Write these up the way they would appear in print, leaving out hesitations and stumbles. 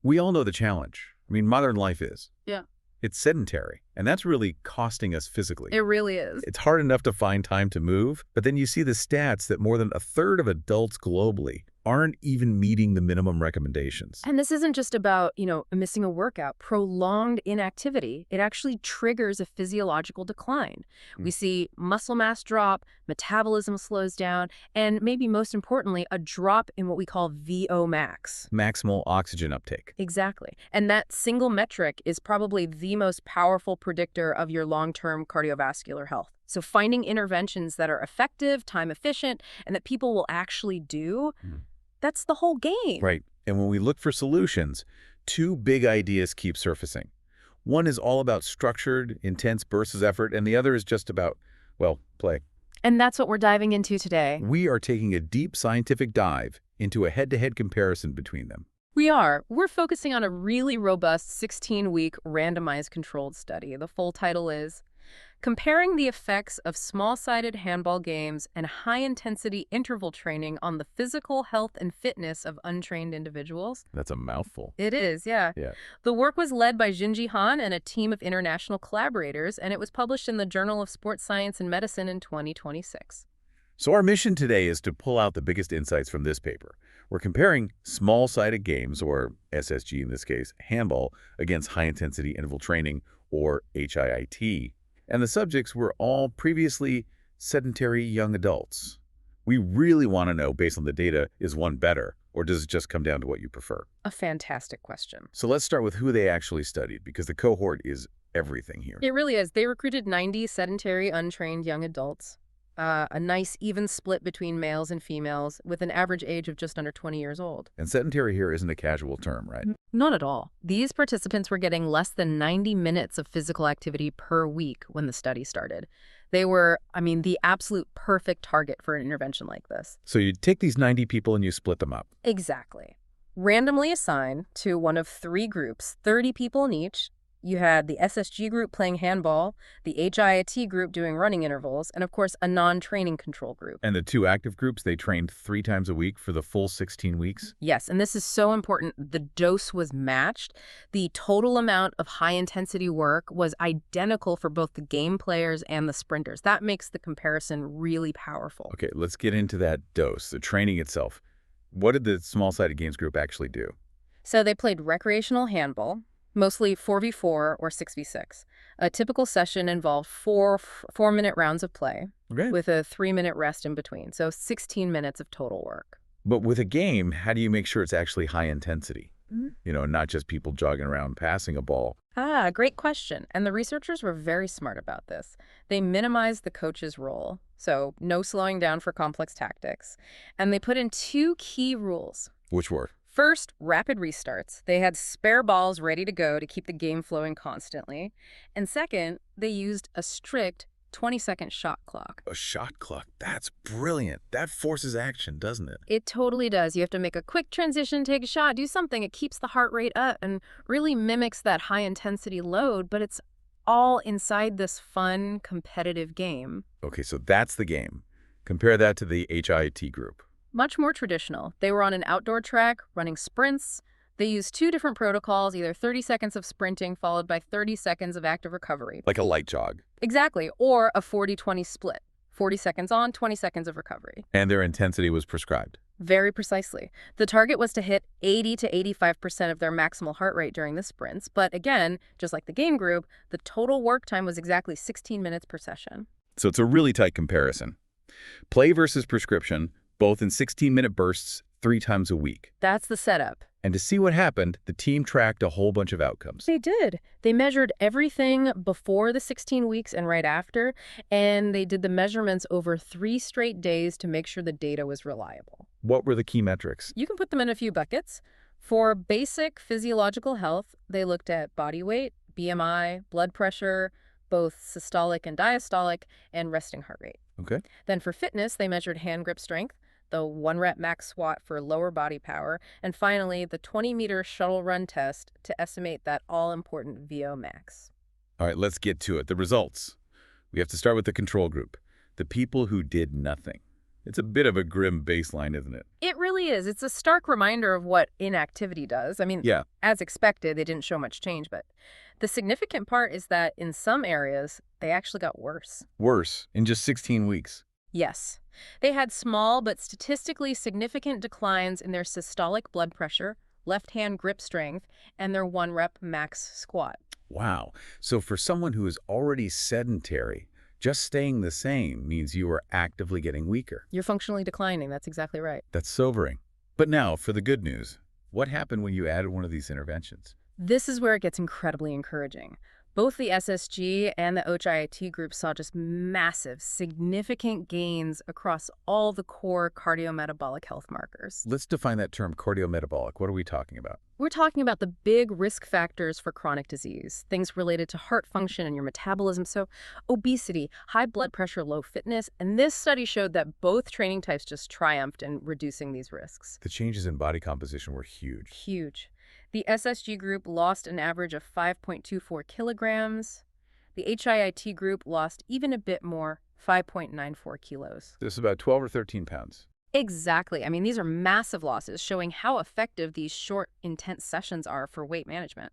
We all know the challenge. I mean, modern life is. Yeah. It's sedentary, and that's really costing us physically. It really is. It's hard enough to find time to move, but then you see the stats that more than a third of adults globally aren't even meeting the minimum recommendations. And this isn't just about, missing a workout. Prolonged inactivity, it actually triggers a physiological decline. We see muscle mass drop, metabolism slows down, and maybe most importantly, a drop in what we call VO max. Maximal oxygen uptake. Exactly. And that single metric is probably the most powerful predictor of your long-term cardiovascular health. So finding interventions that are effective, time efficient, and that people will actually do, that's the whole game. Right. And when we look for solutions, two big ideas keep surfacing. One is all about structured, intense bursts of effort, and the other is just about, well, play. And that's what we're diving into today. We are taking a deep scientific dive into a head-to-head comparison between them. We're focusing on a really robust 16-week randomized controlled study. The full title is Comparing the Effects of Small-Sided Handball Games and High-Intensity Interval Training on the Physical Health and Fitness of Untrained Individuals. That's a mouthful. It is, yeah. The work was led by Xinjie and a team of international collaborators, and it was published in the Journal of Sports Science and Medicine in 2026. So our mission today is to pull out the biggest insights from this paper. We're comparing small-sided games, or SSG in this case, handball, against high-intensity interval training, or HIIT. And the subjects were all previously sedentary young adults. We really want to know, based on the data, is one better, or does it just come down to what you prefer? A fantastic question. So let's start with who they actually studied, because the cohort is everything here. It really is. They recruited 90 sedentary, untrained young adults. A nice even split between males and females, with an average age of just under 20 years old. And sedentary here isn't a casual term, right? Not at all. These participants were getting less than 90 minutes of physical activity per week when the study started. They were, the absolute perfect target for an intervention like this. So you take these 90 people and you split them up. Exactly. Randomly assigned to one of three groups, 30 people in each. You had the SSG group playing handball, the HIIT group doing running intervals, and of course, a non-training control group. And the two active groups, they trained 3 times a week for the full 16 weeks? Yes, and this is so important. The dose was matched. The total amount of high-intensity work was identical for both the game players and the sprinters. That makes the comparison really powerful. Okay, let's get into that dose, the training itself. What did the small-sided games group actually do? So they played recreational handball, mostly 4v4 or 6v6. A typical session involved four-minute rounds of play with a 3-minute rest in between, so 16 minutes of total work. But with a game, how do you make sure it's actually high intensity? Not just people jogging around passing a ball. Great question. And the researchers were very smart about this. They minimized the coach's role, so no slowing down for complex tactics. And they put in 2 key rules. Which were? First, rapid restarts. They had spare balls ready to go to keep the game flowing constantly. And second, they used a strict 20-second shot clock. A shot clock? That's brilliant. That forces action, doesn't it? It totally does. You have to make a quick transition, take a shot, do something. It keeps the heart rate up and really mimics that high-intensity load, but it's all inside this fun, competitive game. Okay, so that's the game. Compare that to the HIIT group. Much more traditional. They were on an outdoor track, running sprints. They used 2 different protocols, either 30 seconds of sprinting followed by 30 seconds of active recovery. Like a light jog. Exactly, or a 40-20 split. 40 seconds on, 20 seconds of recovery. And their intensity was prescribed. Very precisely. The target was to hit 80 to 85% of their maximal heart rate during the sprints. But again, just like the game group, the total work time was exactly 16 minutes per session. So it's a really tight comparison. Play versus prescription, both in 16-minute bursts, 3 times a week. That's the setup. And to see what happened, the team tracked a whole bunch of outcomes. They did. They measured everything before the 16 weeks and right after, and they did the measurements over 3 straight days to make sure the data was reliable. What were the key metrics? You can put them in a few buckets. For basic physiological health, they looked at body weight, BMI, blood pressure, both systolic and diastolic, and resting heart rate. Okay. Then for fitness, they measured hand grip strength, the 1-rep max squat for lower body power, and finally, the 20-meter shuttle run test to estimate that all-important VO max. All right, let's get to it. The results. We have to start with the control group, the people who did nothing. It's a bit of a grim baseline, isn't it? It really is. It's a stark reminder of what inactivity does. I mean, Yeah. as expected, they didn't show much change, but the significant part is that in some areas, they actually got worse. Worse, in just 16 weeks. Yes. They had small but statistically significant declines in their systolic blood pressure, left-hand grip strength, and their 1-rep max squat. Wow. So for someone who is already sedentary, just staying the same means you are actively getting weaker. You're functionally declining. That's exactly right. That's sobering. But now, for the good news. What happened when you added one of these interventions? This is where it gets incredibly encouraging. Both the SSG and the HIIT groups saw just massive, significant gains across all the core cardiometabolic health markers. Let's define that term, cardiometabolic. What are we talking about? We're talking about the big risk factors for chronic disease, things related to heart function and your metabolism, so obesity, high blood pressure, low fitness, and this study showed that both training types just triumphed in reducing these risks. The changes in body composition were huge. Huge. The SSG group lost an average of 5.24 kilograms. The HIIT group lost even a bit more, 5.94 kilos. This is about 12 or 13 pounds. Exactly. I mean, these are massive losses, showing how effective these short, intense sessions are for weight management.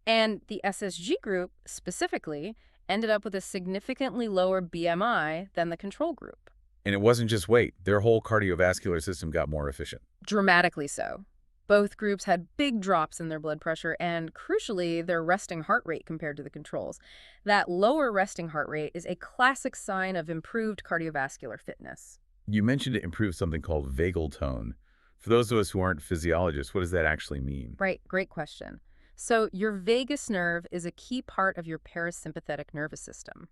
And the SSG group, specifically, ended up with a significantly lower BMI than the control group. And it wasn't just weight. Their whole cardiovascular system got more efficient. Dramatically so. Both groups had big drops in their blood pressure and, crucially, their resting heart rate compared to the controls. That lower resting heart rate is a classic sign of improved cardiovascular fitness. You mentioned it improved something called vagal tone. For those of us who aren't physiologists, what does that actually mean? Right, great question. So your vagus nerve is a key part of your parasympathetic nervous system.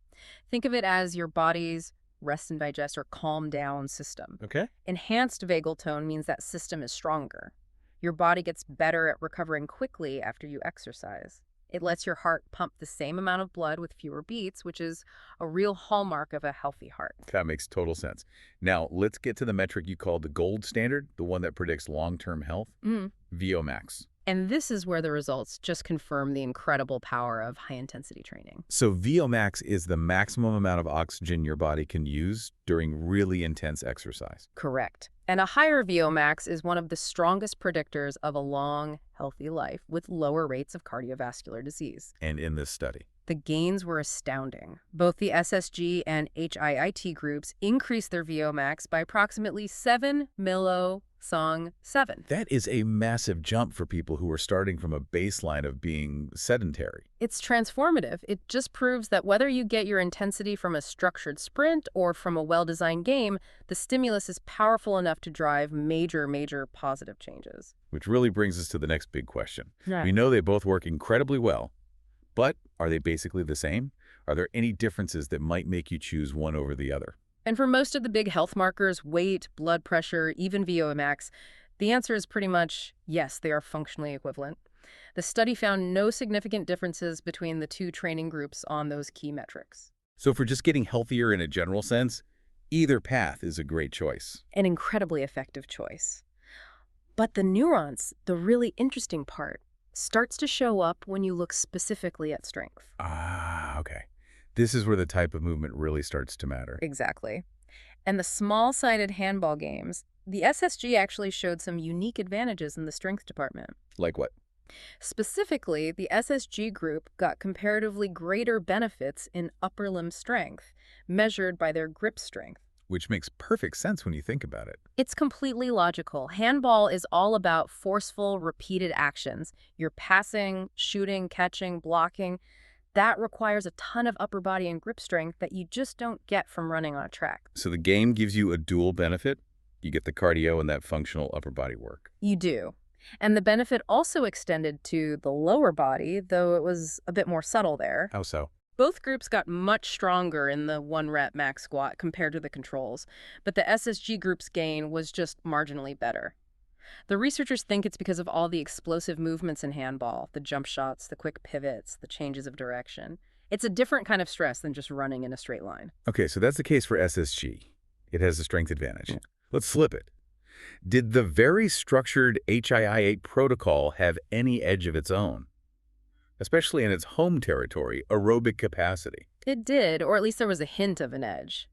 Think of it as your body's rest and digest or calm down system. Okay. Enhanced vagal tone means that system is stronger. Your body gets better at recovering quickly after you exercise. It lets your heart pump the same amount of blood with fewer beats, which is a real hallmark of a healthy heart. That makes total sense. Now, let's get to the metric you called the gold standard, the one that predicts long-term health, VO-max. And this is where the results just confirm the incredible power of high-intensity training. So VO-max is the maximum amount of oxygen your body can use during really intense exercise. Correct. And a higher VO-max is one of the strongest predictors of a long, healthy life with lower rates of cardiovascular disease. And in this study, the gains were astounding. Both the SSG and HIIT groups increased their VO-max by approximately 7 millisong 7. That is a massive jump for people who are starting from a baseline of being sedentary. It's transformative. It just proves that whether you get your intensity from a structured sprint or from a well-designed game, the stimulus is powerful enough to drive major positive changes. Which really brings us to the next big question. Yeah. We know they both work incredibly well, but are they basically the same? Are there any differences that might make you choose one over the other? And for most of the big health markers, weight, blood pressure, even VO-max, the answer is pretty much yes, they are functionally equivalent. The study found no significant differences between the two training groups on those key metrics. So for just getting healthier in a general sense, either path is a great choice. An incredibly effective choice. But the nuance, the really interesting part, starts to show up when you look specifically at strength. Ah, okay. This is where the type of movement really starts to matter. Exactly. And the small-sided handball games, the SSG actually showed some unique advantages in the strength department. Like what? Specifically, the SSG group got comparatively greater benefits in upper limb strength, measured by their grip strength. Which makes perfect sense when you think about it. It's completely logical. Handball is all about forceful, repeated actions. You're passing, shooting, catching, blocking. That requires a ton of upper body and grip strength that you just don't get from running on a track. So the game gives you a dual benefit. You get the cardio and that functional upper body work. You do. And the benefit also extended to the lower body, though it was a bit more subtle there. How so? Both groups got much stronger in the 1-rep max squat compared to the controls, but the SSG group's gain was just marginally better. The researchers think it's because of all the explosive movements in handball, the jump shots, the quick pivots, the changes of direction. It's a different kind of stress than just running in a straight line. Okay, so that's the case for SSG. It has a strength advantage. Let's flip it. Did the very structured HIIT protocol have any edge of its own? Especially in its home territory, aerobic capacity. It did, or at least there was a hint of an edge.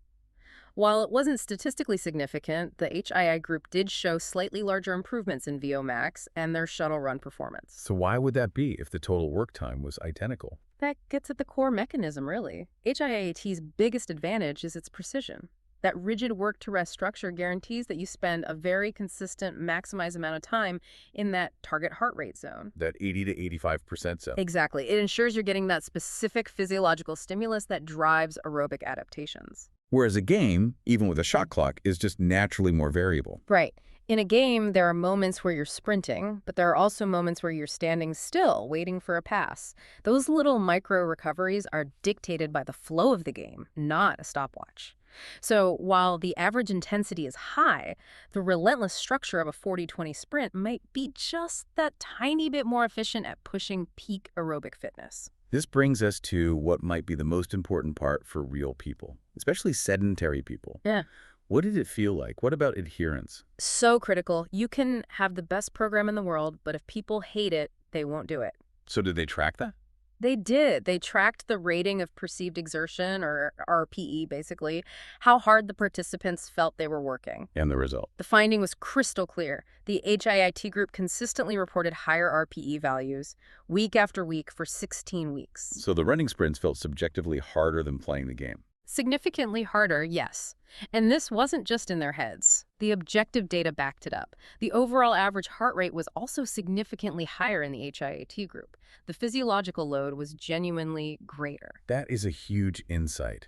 While it wasn't statistically significant, the HII group did show slightly larger improvements in VO max and their shuttle run performance. So why would that be if the total work time was identical? That gets at the core mechanism, really. HIIT's biggest advantage is its precision. That rigid work-to-rest structure guarantees that you spend a very consistent, maximized amount of time in that target heart rate zone. That 80 to 85% zone. Exactly. It ensures you're getting that specific physiological stimulus that drives aerobic adaptations. Whereas a game, even with a shot clock, is just naturally more variable. Right. In a game, there are moments where you're sprinting, but there are also moments where you're standing still, waiting for a pass. Those little micro recoveries are dictated by the flow of the game, not a stopwatch. So while the average intensity is high, the relentless structure of a 40-20 sprint might be just that tiny bit more efficient at pushing peak aerobic fitness. This brings us to what might be the most important part for real people, especially sedentary people. Yeah. What did it feel like? What about adherence? So critical. You can have the best program in the world, but if people hate it, they won't do it. So did they track that? They did. They tracked the rating of perceived exertion, or RPE, basically, how hard the participants felt they were working. And the result? The finding was crystal clear. The HIIT group consistently reported higher RPE values week after week for 16 weeks. So the running sprints felt subjectively harder than playing the game. Significantly harder, yes. And this wasn't just in their heads. The objective data backed it up. The overall average heart rate was also significantly higher in the HIIT group. The physiological load was genuinely greater. That is a huge insight.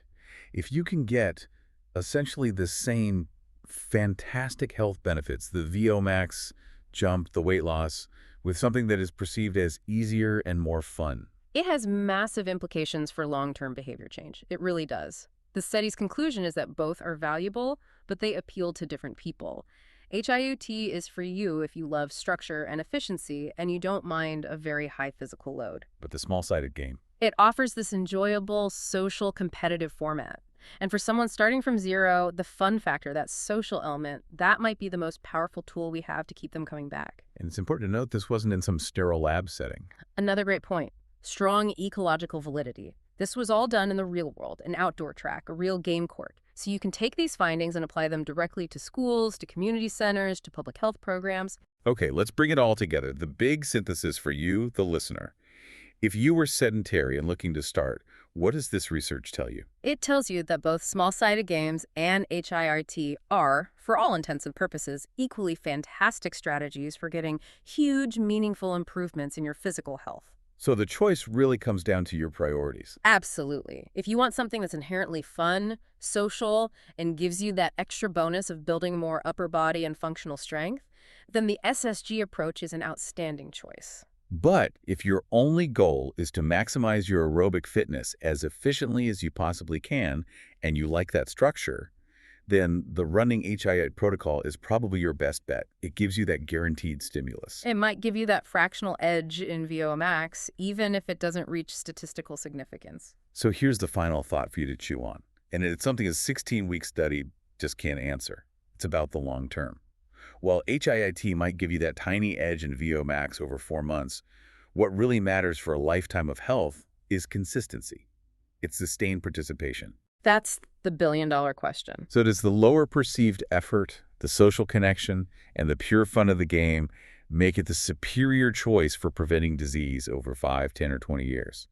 If you can get essentially the same fantastic health benefits, the VO max jump, the weight loss, with something that is perceived as easier and more fun. It has massive implications for long-term behavior change. It really does. The study's conclusion is that both are valuable, but they appeal to different people. HIIT is for you if you love structure and efficiency and you don't mind a very high physical load. But the small-sided game? It offers this enjoyable, social, competitive format. And for someone starting from zero, the fun factor, that social element, that might be the most powerful tool we have to keep them coming back. And it's important to note this wasn't in some sterile lab setting. Another great point. Strong ecological validity. This was all done in the real world, an outdoor track, a real game court. So you can take these findings and apply them directly to schools, to community centers, to public health programs. Okay, let's bring it all together. The big synthesis for you, the listener. If you were sedentary and looking to start, what does this research tell you? It tells you that both small-sided games and HIIT are, for all intents and purposes, equally fantastic strategies for getting huge, meaningful improvements in your physical health. So the choice really comes down to your priorities. Absolutely. If you want something that's inherently fun, social, and gives you that extra bonus of building more upper body and functional strength, then the SSG approach is an outstanding choice. But if your only goal is to maximize your aerobic fitness as efficiently as you possibly can, and you like that structure, then the running HIIT protocol is probably your best bet. It gives you that guaranteed stimulus. It might give you that fractional edge in VO max, even if it doesn't reach statistical significance. So here's the final thought for you to chew on. And it's something a 16-week study just can't answer. It's about the long term. While HIIT might give you that tiny edge in VO max over 4 months, what really matters for a lifetime of health is consistency. It's sustained participation. That's the billion-dollar question. So does the lower perceived effort, the social connection, and the pure fun of the game make it the superior choice for preventing disease over 5, 10, or 20 years?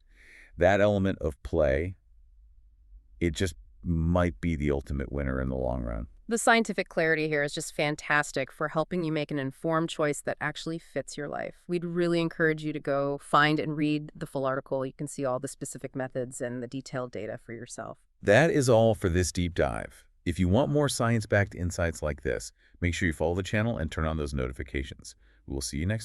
That element of play, it just might be the ultimate winner in the long run. The scientific clarity here is just fantastic for helping you make an informed choice that actually fits your life. We'd really encourage you to go find and read the full article. You can see all the specific methods and the detailed data for yourself. That is all for this deep dive. If you want more science-backed insights like this, make sure you follow the channel and turn on those notifications. We will see you next time.